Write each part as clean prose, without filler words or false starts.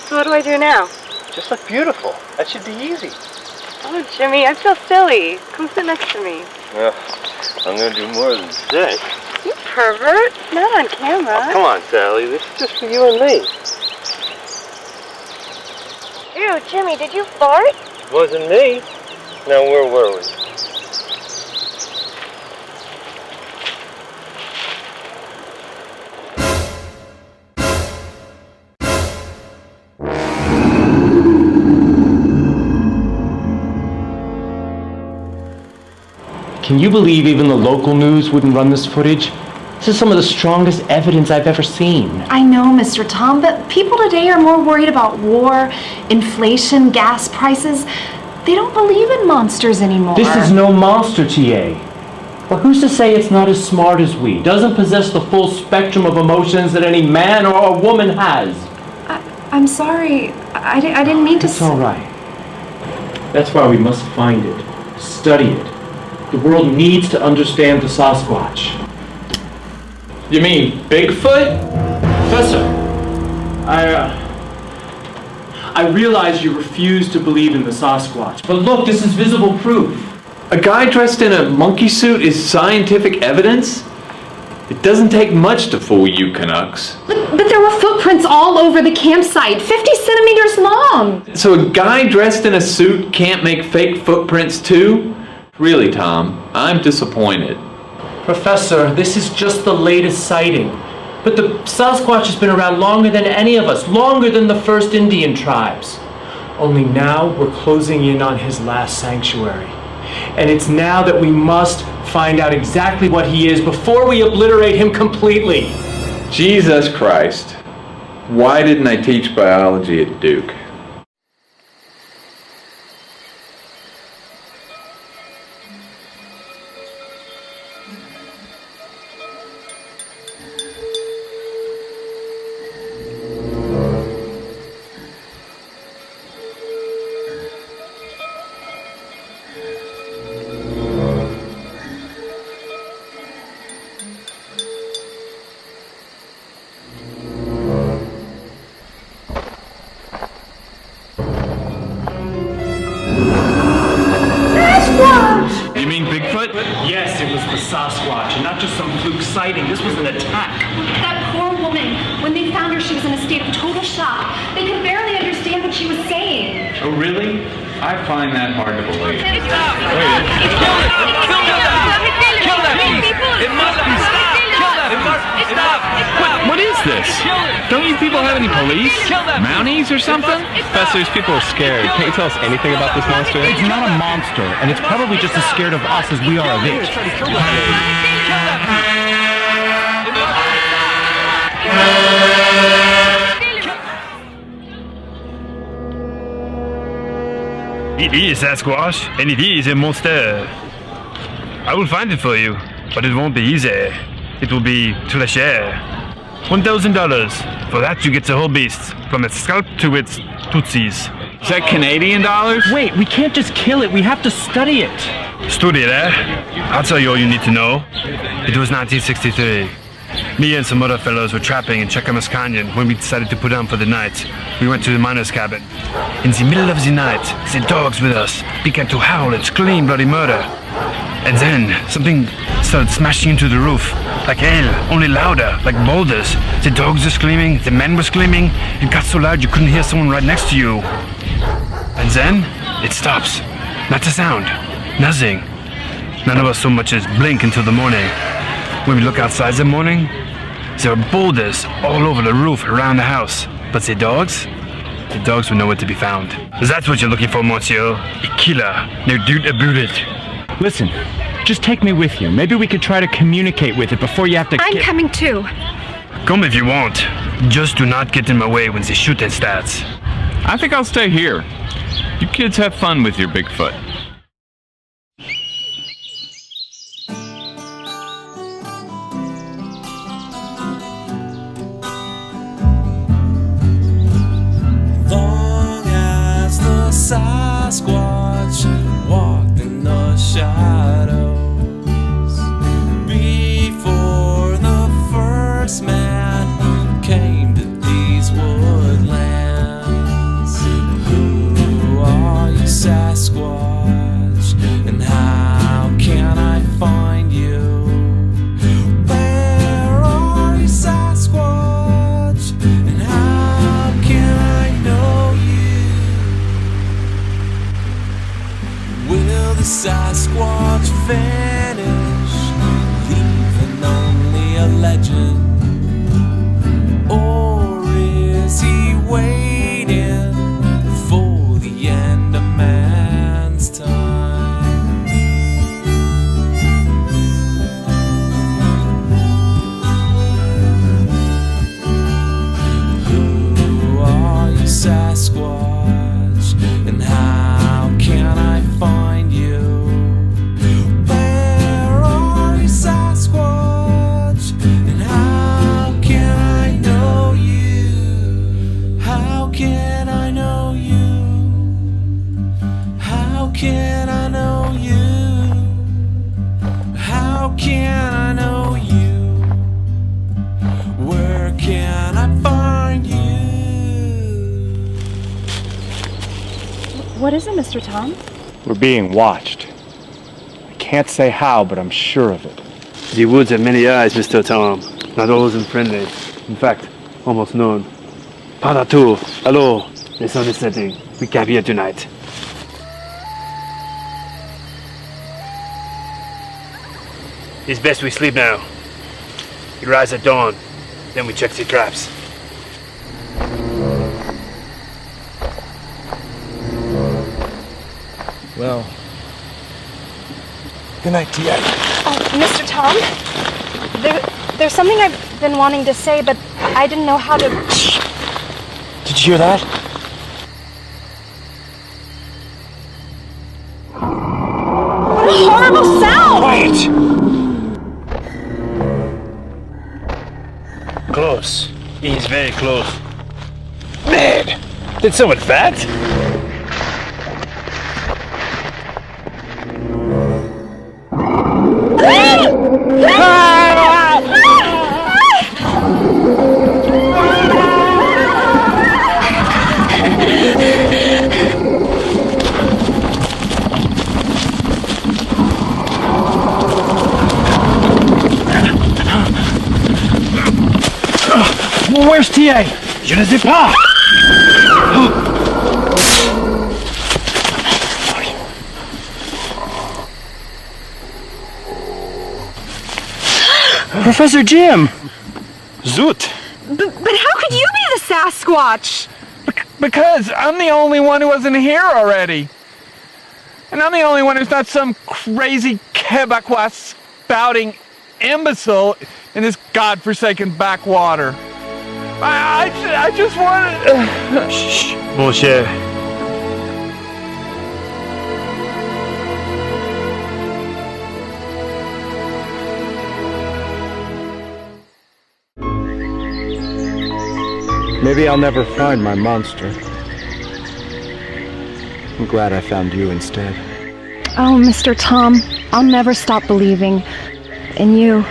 So what do I do now? Just look beautiful. That should be easy. Oh, Jimmy, I feel silly. Come sit next to me. Well, I'm going to do more than this. You pervert. Not on camera. Oh, come on, Sally. This is just for you and me. Ew, Jimmy, did you fart? Wasn't me. Now, where were we? Can you believe even the local news wouldn't run this footage? This is some of the strongest evidence I've ever seen. I know, Mr. Tom, but people today are more worried about war, inflation, gas prices. They don't believe in monsters anymore. This is no monster, TA. But who's to say it's not as smart as we? Doesn't possess the full spectrum of emotions that any man or a woman has. I'm sorry. I didn't mean to... It's all right. That's why we must find it, study it. The world needs to understand the Sasquatch. You mean Bigfoot? Professor, I realize you refuse to believe in the Sasquatch, but look, this is visible proof. A guy dressed in a monkey suit is scientific evidence? It doesn't take much to fool you Canucks. But there were footprints all over the campsite, 50 centimeters long. So a guy dressed in a suit can't make fake footprints too? Really, Tom, I'm disappointed. Professor, this is just the latest sighting. But the Sasquatch has been around longer than any of us, longer than the first Indian tribes. Only now we're closing in on his last sanctuary. And it's now that we must find out exactly what he is before we obliterate him completely. Jesus Christ. Why didn't I teach biology at Duke? You mean Bigfoot? Yes, it was the Sasquatch, and not just some fluke sighting. This was an attack. That poor woman, when they found her, she was in a state of total shock. They could barely understand what she was saying. Oh, really? I find that hard to believe. Kill that beast! It must be stopped! Kill that! It must be stopped! What is this? Don't you people have any police? Mounties or something? Professor, these people are scared. Can't you tell us anything about this monster? It's not a monster, and it's probably just as scared of us as we are of it. It is Sasquatch, and it is a monster. I will find it for you, but it won't be easy. It will be to the share. $1,000. For that you get the whole beast, from its scalp to its tootsies. Is that Canadian dollars? Wait, we can't just kill it. We have to study it. Study it, eh? I'll tell you all you need to know. It was 1963. Me and some other fellows were trapping in Checamas Canyon when we decided to put down for the night. We went to the miner's cabin. In the middle of the night, the dogs with us began to howl and scream bloody murder. And then something started smashing into the roof, like hail, only louder, like boulders. The dogs were screaming, the men were screaming. It got so loud you couldn't hear someone right next to you. And then it stops. Not a sound. Nothing. None of us so much as blink until the morning. When we look outside the morning, there are boulders all over the roof around the house. But the dogs were nowhere to be found. That's what you're looking for, monsieur. A killer. No doubt about it. Listen, just take me with you. Maybe we could try to communicate with it before you have to... I'm coming too. Come if you want. Just do not get in my way when the shooting starts. I think I'll stay here. You kids have fun with your Bigfoot. Long as the Sasquatch walked in the shadows before the first man came to these woodlands. is it, Mr. Tom? We're being watched. I can't say how, but I'm sure of it. The woods have many eyes, Mr. Tom. Not always unfriendly. In fact, almost none. Partout. Hello. The sun is setting. We camp here tonight. It's best we sleep now. We rise at dawn. Then we check the traps. Well, good night, T.A. Oh, Mr. Tom? There's something I've been wanting to say, but I didn't know how to... Did you hear that? What a horrible sound! Quiet! Close. He's very close. Man! Did someone fat? Where's T.A.? Je ne sais pas! Professor Jim! Zoot! But how could you be the Sasquatch? Because I'm the only one who wasn't here already. And I'm the only one who's not some crazy Quebecois spouting imbecile in this godforsaken backwater. I just wanted... Shh, mon cher. Maybe I'll never find my monster. I'm glad I found you instead. Oh, Mr. Tom, I'll never stop believing in you.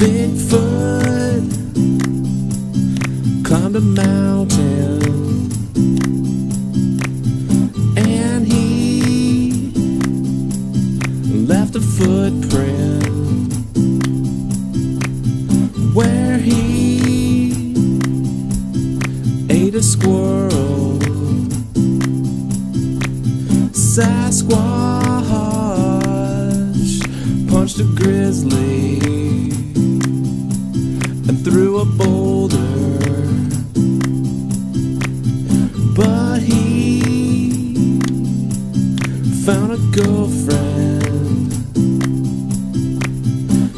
Bigfoot climbed a mountain and he left a footprint where he ate a squirrel. Sasquatch punched a grizzly and threw a boulder, but he found a girlfriend,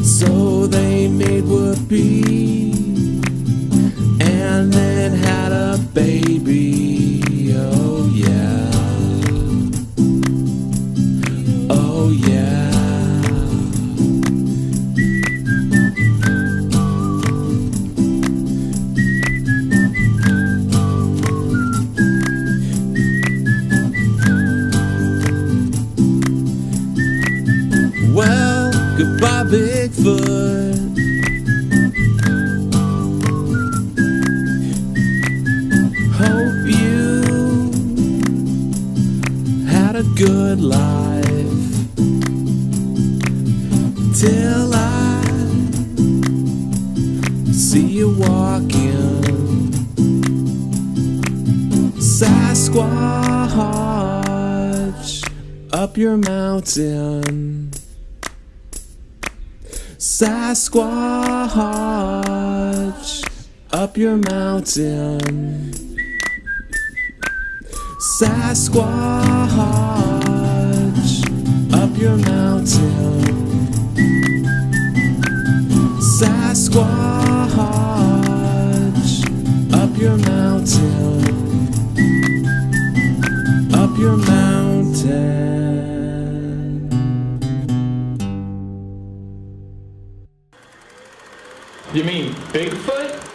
so they made whoopee and then had a baby. Oh yeah, oh yeah. Well, goodbye, Bigfoot. Hope you had a good life till I see you walking. Sasquatch up your mountain. Sasquatch up your mountain. Sasquatch up your mountain. Sasquatch up your mountain. Up your mountain. You mean Bigfoot?